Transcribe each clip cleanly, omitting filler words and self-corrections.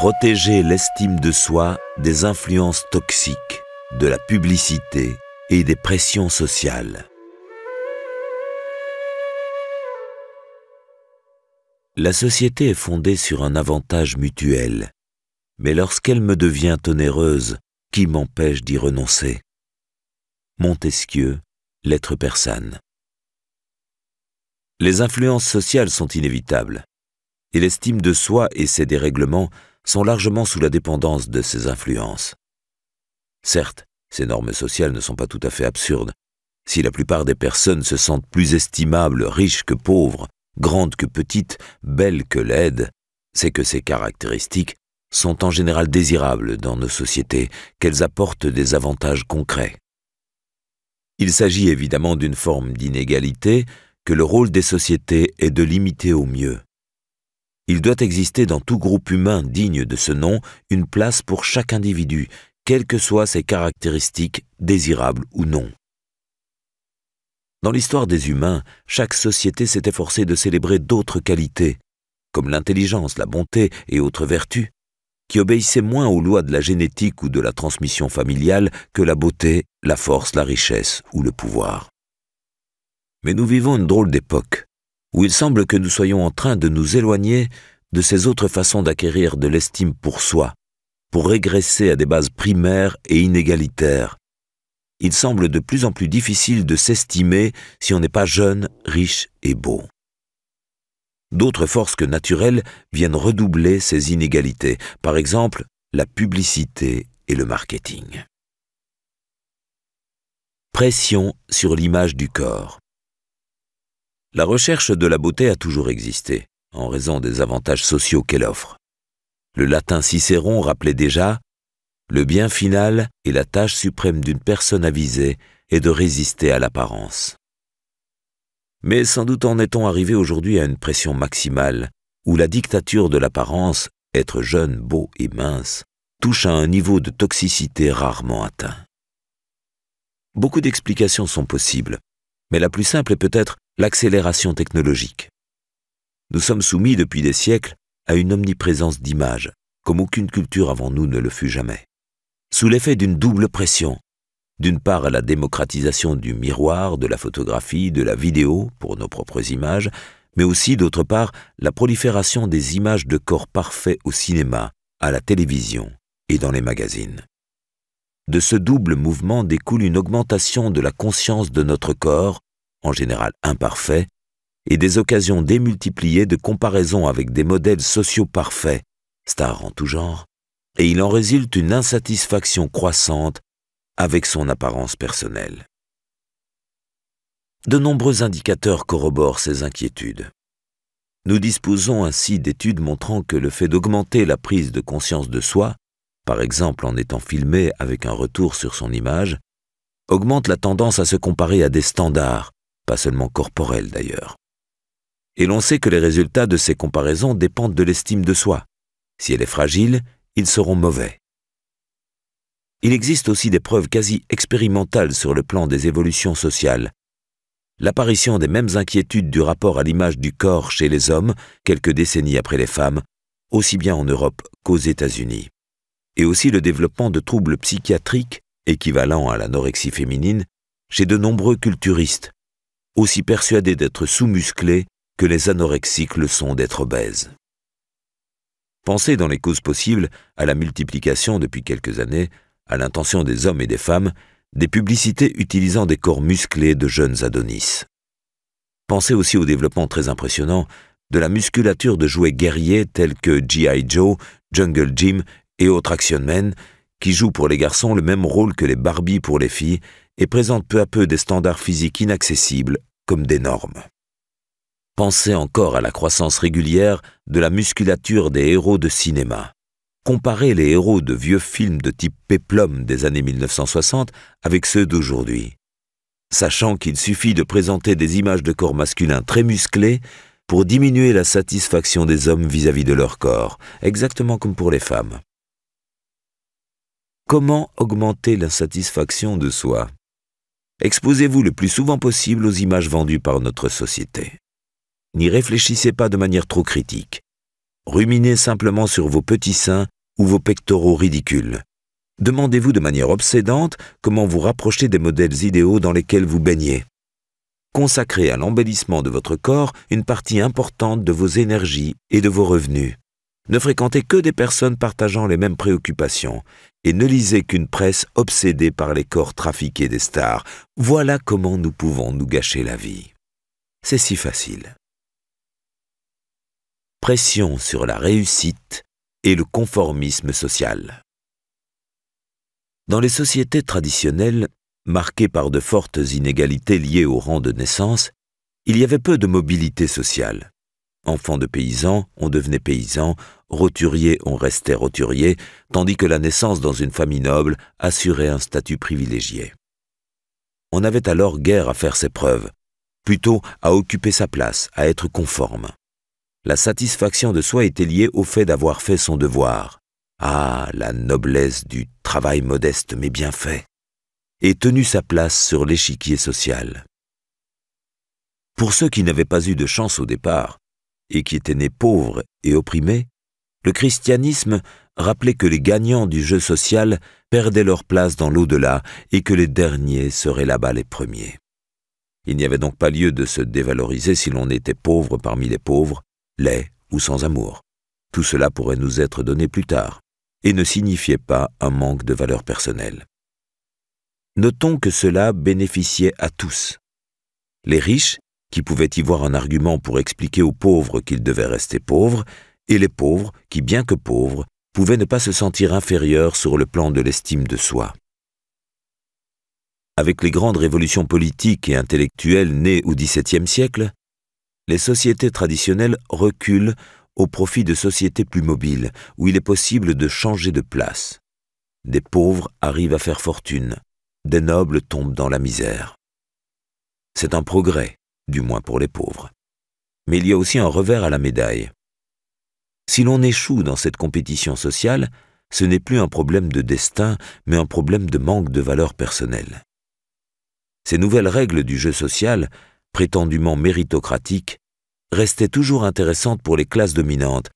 Protéger l'estime de soi des influences toxiques, de la publicité et des pressions sociales. La société est fondée sur un avantage mutuel, mais lorsqu'elle me devient onéreuse, qui m'empêche d'y renoncer? Montesquieu, Lettres persanes. Les influences sociales sont inévitables, et l'estime de soi et ses dérèglements sont largement sous la dépendance de ces influences. Certes, ces normes sociales ne sont pas tout à fait absurdes. Si la plupart des personnes se sentent plus estimables, riches que pauvres, grandes que petites, belles que laides, c'est que ces caractéristiques sont en général désirables dans nos sociétés, qu'elles apportent des avantages concrets. Il s'agit évidemment d'une forme d'inégalité que le rôle des sociétés est de limiter au mieux. Il doit exister dans tout groupe humain digne de ce nom une place pour chaque individu, quelles que soient ses caractéristiques, désirables ou non. Dans l'histoire des humains, chaque société s'est efforcée de célébrer d'autres qualités, comme l'intelligence, la bonté et autres vertus, qui obéissaient moins aux lois de la génétique ou de la transmission familiale que la beauté, la force, la richesse ou le pouvoir. Mais nous vivons une drôle d'époque, où il semble que nous soyons en train de nous éloigner de ces autres façons d'acquérir de l'estime pour soi, pour régresser à des bases primaires et inégalitaires. Il semble de plus en plus difficile de s'estimer si on n'est pas jeune, riche et beau. D'autres forces que naturelles viennent redoubler ces inégalités, par exemple la publicité et le marketing. Pression sur l'image du corps. La recherche de la beauté a toujours existé, en raison des avantages sociaux qu'elle offre. Le latin Cicéron rappelait déjà « Le bien final et la tâche suprême d'une personne avisée est de résister à l'apparence ». Mais sans doute en est-on arrivé aujourd'hui à une pression maximale, où la dictature de l'apparence, être jeune, beau et mince, touche à un niveau de toxicité rarement atteint. Beaucoup d'explications sont possibles, mais la plus simple est peut-être l'accélération technologique. Nous sommes soumis depuis des siècles à une omniprésence d'images, comme aucune culture avant nous ne le fut jamais. Sous l'effet d'une double pression, d'une part à la démocratisation du miroir, de la photographie, de la vidéo pour nos propres images, mais aussi d'autre part la prolifération des images de corps parfaits au cinéma, à la télévision et dans les magazines. De ce double mouvement découle une augmentation de la conscience de notre corps, en général imparfait, et des occasions démultipliées de comparaison avec des modèles sociaux parfaits, stars en tout genre, et il en résulte une insatisfaction croissante avec son apparence personnelle. De nombreux indicateurs corroborent ces inquiétudes. Nous disposons ainsi d'études montrant que le fait d'augmenter la prise de conscience de soi, par exemple en étant filmé avec un retour sur son image, augmente la tendance à se comparer à des standards, pas seulement corporels d'ailleurs. Et l'on sait que les résultats de ces comparaisons dépendent de l'estime de soi. Si elle est fragile, ils seront mauvais. Il existe aussi des preuves quasi expérimentales sur le plan des évolutions sociales. L'apparition des mêmes inquiétudes du rapport à l'image du corps chez les hommes, quelques décennies après les femmes, aussi bien en Europe qu'aux États-Unis. Et aussi le développement de troubles psychiatriques, équivalents à l'anorexie féminine, chez de nombreux culturistes, aussi persuadés d'être sous-musclés que les anorexiques le sont d'être obèses. Pensez dans les causes possibles à la multiplication depuis quelques années, à l'intention des hommes et des femmes, des publicités utilisant des corps musclés de jeunes Adonis. Pensez aussi au développement très impressionnant de la musculature de jouets guerriers tels que G.I. Joe, Jungle Jim et autres Action Men, qui jouent pour les garçons le même rôle que les Barbie pour les filles et présentent peu à peu des standards physiques inaccessibles comme des normes. Pensez encore à la croissance régulière de la musculature des héros de cinéma. Comparez les héros de vieux films de type péplum des années 1960 avec ceux d'aujourd'hui, sachant qu'il suffit de présenter des images de corps masculins très musclés pour diminuer la satisfaction des hommes vis-à-vis de leur corps, exactement comme pour les femmes. Comment augmenter l'insatisfaction de soi? Exposez-vous le plus souvent possible aux images vendues par notre société. N'y réfléchissez pas de manière trop critique. Ruminez simplement sur vos petits seins ou vos pectoraux ridicules. Demandez-vous de manière obsédante comment vous rapprocher des modèles idéaux dans lesquels vous baignez. Consacrez à l'embellissement de votre corps une partie importante de vos énergies et de vos revenus. Ne fréquentez que des personnes partageant les mêmes préoccupations et ne lisez qu'une presse obsédée par les corps trafiqués des stars. Voilà comment nous pouvons nous gâcher la vie. C'est si facile. Pression sur la réussite et le conformisme social. Dans les sociétés traditionnelles, marquées par de fortes inégalités liées au rang de naissance, il y avait peu de mobilité sociale. Enfant de paysan, on devenait paysan, roturier, on restait roturier, tandis que la naissance dans une famille noble assurait un statut privilégié. On n'avait alors guère à faire ses preuves, plutôt à occuper sa place, à être conforme. La satisfaction de soi était liée au fait d'avoir fait son devoir. Ah, la noblesse du travail modeste mais bien fait, et tenu sa place sur l'échiquier social. Pour ceux qui n'avaient pas eu de chance au départ, et qui étaient nés pauvres et opprimés, le christianisme rappelait que les gagnants du jeu social perdaient leur place dans l'au-delà et que les derniers seraient là-bas les premiers. Il n'y avait donc pas lieu de se dévaloriser si l'on était pauvre parmi les pauvres, laid ou sans amour. Tout cela pourrait nous être donné plus tard, et ne signifiait pas un manque de valeur personnelle. Notons que cela bénéficiait à tous. Les riches, qui pouvaient y voir un argument pour expliquer aux pauvres qu'ils devaient rester pauvres, et les pauvres, qui, bien que pauvres, pouvaient ne pas se sentir inférieurs sur le plan de l'estime de soi. Avec les grandes révolutions politiques et intellectuelles nées au XVIIe siècle, les sociétés traditionnelles reculent au profit de sociétés plus mobiles, où il est possible de changer de place. Des pauvres arrivent à faire fortune, des nobles tombent dans la misère. C'est un progrès, du moins pour les pauvres. Mais il y a aussi un revers à la médaille. Si l'on échoue dans cette compétition sociale, ce n'est plus un problème de destin, mais un problème de manque de valeur personnelle. Ces nouvelles règles du jeu social, prétendument méritocratiques, restaient toujours intéressantes pour les classes dominantes,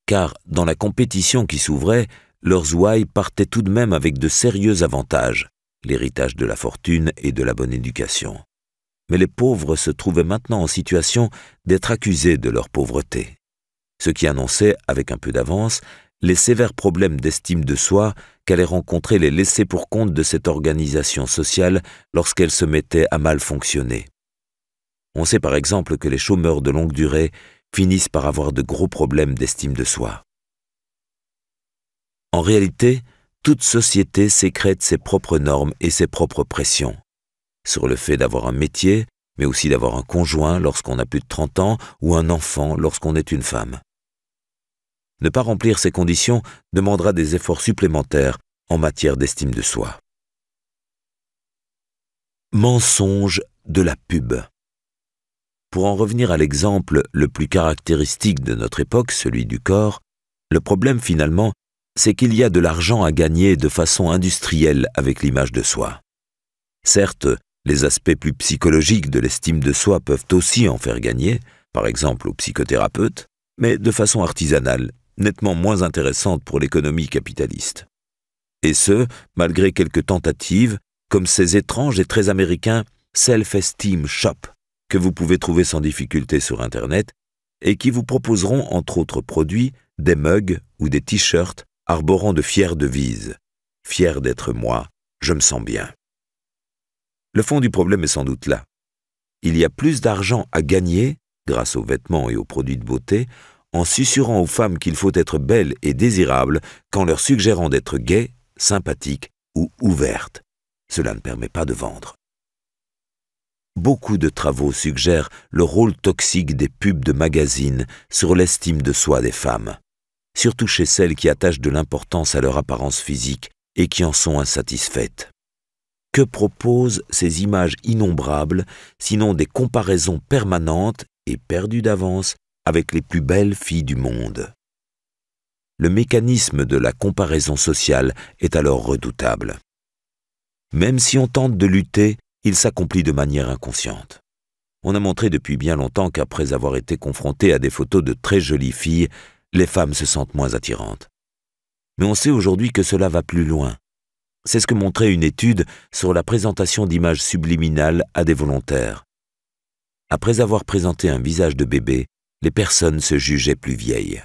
car dans la compétition qui s'ouvrait, leurs ouailles partaient tout de même avec de sérieux avantages, l'héritage de la fortune et de la bonne éducation. Mais les pauvres se trouvaient maintenant en situation d'être accusés de leur pauvreté, ce qui annonçait, avec un peu d'avance, les sévères problèmes d'estime de soi qu'allaient rencontrer les laissés pour compte de cette organisation sociale lorsqu'elle se mettait à mal fonctionner. On sait par exemple que les chômeurs de longue durée finissent par avoir de gros problèmes d'estime de soi. En réalité, toute société sécrète ses propres normes et ses propres pressions, sur le fait d'avoir un métier, mais aussi d'avoir un conjoint lorsqu'on a plus de 30 ans ou un enfant lorsqu'on est une femme. Ne pas remplir ces conditions demandera des efforts supplémentaires en matière d'estime de soi. Mensonge de la pub. Pour en revenir à l'exemple le plus caractéristique de notre époque, celui du corps, le problème finalement, c'est qu'il y a de l'argent à gagner de façon industrielle avec l'image de soi. Certes, les aspects plus psychologiques de l'estime de soi peuvent aussi en faire gagner, par exemple aux psychothérapeutes, mais de façon artisanale, nettement moins intéressante pour l'économie capitaliste. Et ce, malgré quelques tentatives, comme ces étranges et très américains Self-Esteem Shop, que vous pouvez trouver sans difficulté sur Internet, et qui vous proposeront, entre autres produits, des mugs ou des t-shirts arborant de fières devises. « Fier d'être moi, je me sens bien ». Le fond du problème est sans doute là. Il y a plus d'argent à gagner, grâce aux vêtements et aux produits de beauté, en susurrant aux femmes qu'il faut être belles et désirables qu'en leur suggérant d'être gaies, sympathiques ou ouvertes. Cela ne permet pas de vendre. Beaucoup de travaux suggèrent le rôle toxique des pubs de magazines sur l'estime de soi des femmes, surtout chez celles qui attachent de l'importance à leur apparence physique et qui en sont insatisfaites. Que proposent ces images innombrables, sinon des comparaisons permanentes et perdues d'avance avec les plus belles filles du monde? Le mécanisme de la comparaison sociale est alors redoutable. Même si on tente de lutter, il s'accomplit de manière inconsciente. On a montré depuis bien longtemps qu'après avoir été confronté à des photos de très jolies filles, les femmes se sentent moins attirantes. Mais on sait aujourd'hui que cela va plus loin. C'est ce que montrait une étude sur la présentation d'images subliminales à des volontaires. Après avoir présenté un visage de bébé, les personnes se jugeaient plus vieilles.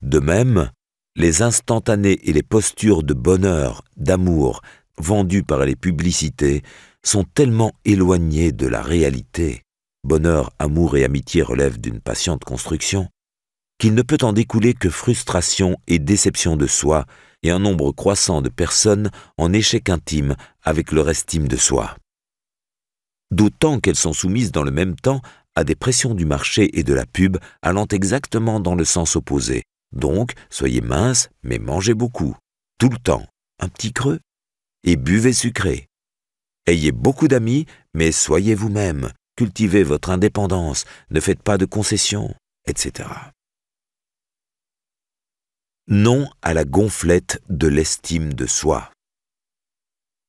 De même, les instantanés et les postures de bonheur, d'amour, vendues par les publicités, sont tellement éloignés de la réalité, bonheur, amour et amitié relèvent d'une patiente construction, qu'il ne peut en découler que frustration et déception de soi et un nombre croissant de personnes en échec intime avec leur estime de soi. D'autant qu'elles sont soumises dans le même temps à des pressions du marché et de la pub allant exactement dans le sens opposé. Donc, soyez mince, mais mangez beaucoup, tout le temps, un petit creux, et buvez sucré. Ayez beaucoup d'amis, mais soyez vous-même, cultivez votre indépendance, ne faites pas de concessions, etc. Non à la gonflette de l'estime de soi.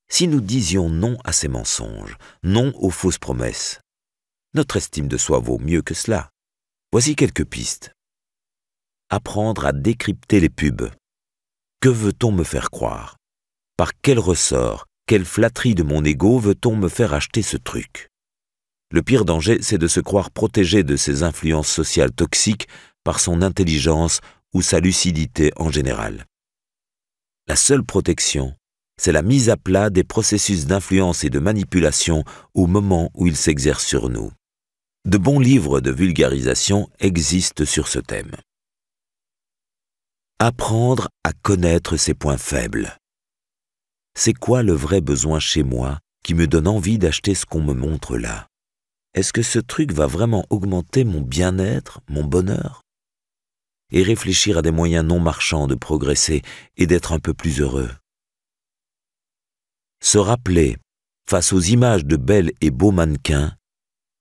Si nous disions non à ces mensonges, non aux fausses promesses, notre estime de soi vaut mieux que cela. Voici quelques pistes. Apprendre à décrypter les pubs. Que veut-on me faire croire? Par quel ressort, quelle flatterie de mon ego veut-on me faire acheter ce truc? Le pire danger, c'est de se croire protégé de ces influences sociales toxiques par son intelligence ou sa lucidité en général. La seule protection, c'est la mise à plat des processus d'influence et de manipulation au moment où ils s'exercent sur nous. De bons livres de vulgarisation existent sur ce thème. Apprendre à connaître ses points faibles. C'est quoi le vrai besoin chez moi qui me donne envie d'acheter ce qu'on me montre là? Est-ce que ce truc va vraiment augmenter mon bien-être, mon bonheur? Et réfléchir à des moyens non marchands de progresser et d'être un peu plus heureux. Se rappeler, face aux images de belles et beaux mannequins,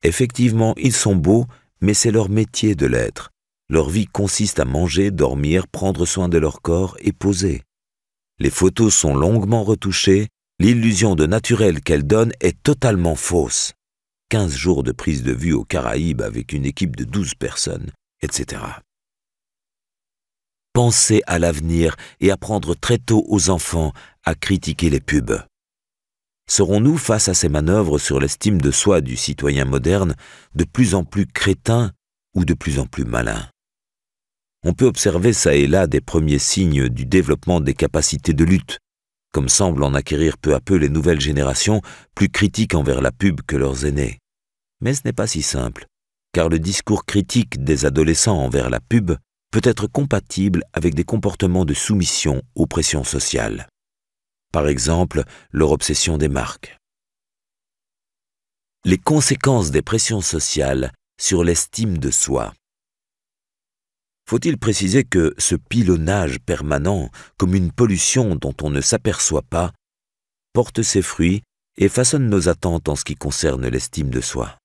effectivement, ils sont beaux, mais c'est leur métier de l'être. Leur vie consiste à manger, dormir, prendre soin de leur corps et poser. Les photos sont longuement retouchées, l'illusion de naturel qu'elles donnent est totalement fausse. 15 jours de prise de vue aux Caraïbes avec une équipe de 12 personnes, etc. Pensez à l'avenir et apprendre très tôt aux enfants à critiquer les pubs. Serons-nous, face à ces manœuvres sur l'estime de soi du citoyen moderne, de plus en plus crétins ou de plus en plus malins? On peut observer ça et là des premiers signes du développement des capacités de lutte, comme semblent en acquérir peu à peu les nouvelles générations, plus critiques envers la pub que leurs aînés. Mais ce n'est pas si simple, car le discours critique des adolescents envers la pub peut être compatible avec des comportements de soumission aux pressions sociales. Par exemple, leur obsession des marques. Les conséquences des pressions sociales sur l'estime de soi. Faut-il préciser que ce pilonnage permanent, comme une pollution dont on ne s'aperçoit pas, porte ses fruits et façonne nos attentes en ce qui concerne l'estime de soi.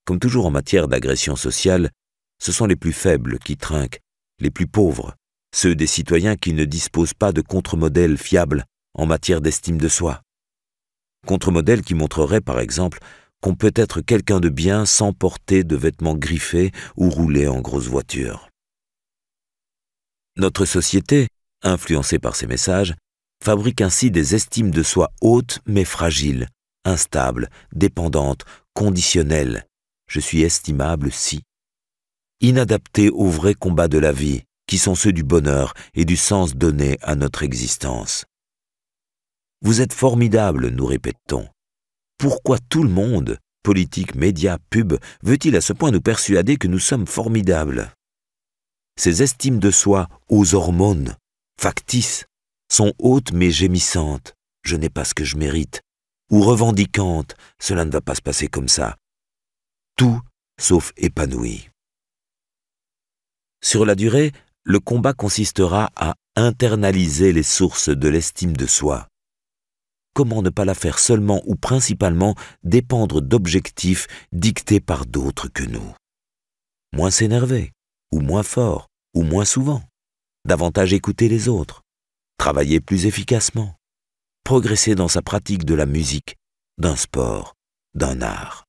Comme toujours en matière d'agression sociale, ce sont les plus faibles qui trinquent, les plus pauvres, ceux des citoyens qui ne disposent pas de contre-modèles fiables en matière d'estime de soi. Contre-modèles qui montreraient, par exemple, qu'on peut être quelqu'un de bien sans porter de vêtements griffés ou rouler en grosse voiture. Notre société, influencée par ces messages, fabrique ainsi des estimes de soi hautes mais fragiles, instables, dépendantes, conditionnelles. Je suis estimable si. Inadaptées aux vrais combats de la vie, qui sont ceux du bonheur et du sens donné à notre existence. Vous êtes formidables, nous répète-t-on. Pourquoi tout le monde, politique, médias, pub, veut-il à ce point nous persuader que nous sommes formidables? Ces estimes de soi aux hormones, factices, sont hautes mais gémissantes, je n'ai pas ce que je mérite, ou revendicantes, cela ne va pas se passer comme ça. Tout sauf épanoui. Sur la durée, le combat consistera à internaliser les sources de l'estime de soi. Comment ne pas la faire seulement ou principalement dépendre d'objectifs dictés par d'autres que nous? Moins s'énerver, ou moins fort, ou moins souvent. Davantage écouter les autres. Travailler plus efficacement. Progresser dans sa pratique de la musique, d'un sport, d'un art.